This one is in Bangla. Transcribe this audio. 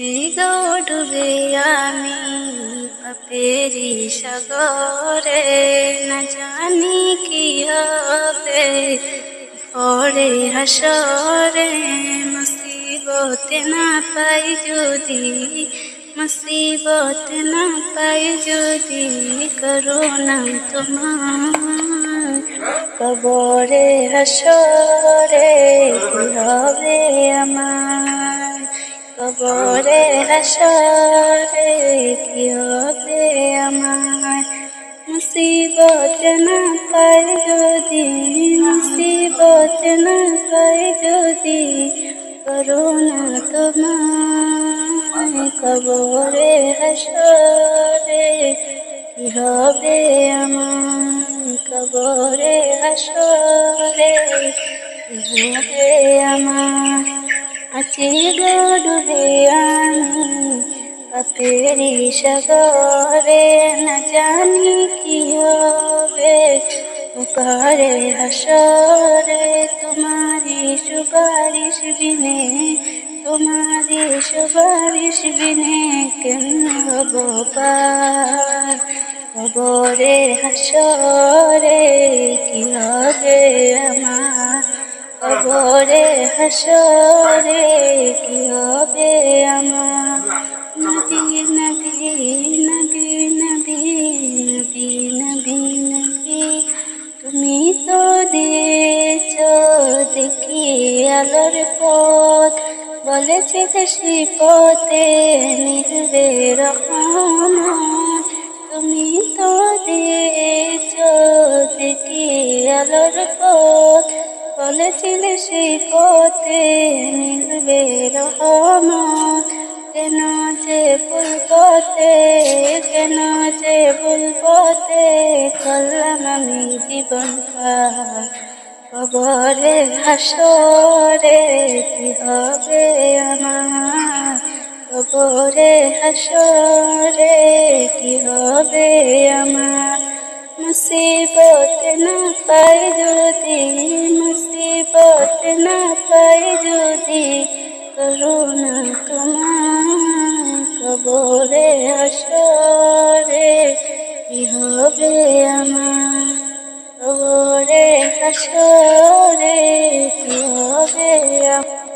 ডুবে আমি পাপেরি সাগরে, না জানি কি হবে পরে হাসরে। মুসিবতে না পাই যদি, মুসিবতে না পাই যদি, করুণা তোমার কবরে হাসরে কি হবে আমার, কবরে হাসরে কি হবে আমার। মুসিবত না পাই যদি, মুসিবত না পাই যদি, করুণা তোমার কবরে হাসরে কি হবে আমার, কবরে হাসরে কি হবে আমার। আছি গো ডুবে আমি পাপেরি সাগরে, না জানি কি হবে পরে হাসরে। তোমারি সুপারিশ বিনে, তোমারি সুপারিশ বিনে কেন হব পার, কবরে হাসরে কি হবে আমার, কবরে হাসরে কি হবে আমার। নবী নবী নবী নবী নবী নবী নবী, তুমি তো দিয়েছ দেখি আলোর পথ, বলেছিলে সেই পথে মিলবে রহমত। তুমি তো দিয়েছ দেখি আলোর পথ, বলেছিলে সেই পথে মিলবে রহমত। কেন যে ভুল পথে, কেন যে ভুল পথে করলাম আমি জীবন পার, কবরে হাসরে কি হবে আমার, কবরে হাসরে কি হবে আমার। মুসিবত না পাই যদি, মুসিবত না পাই যদি, করুণা তোমার কবরে হাসরে কি হবে আমার, কবরে হাসরে কি হবে আমার।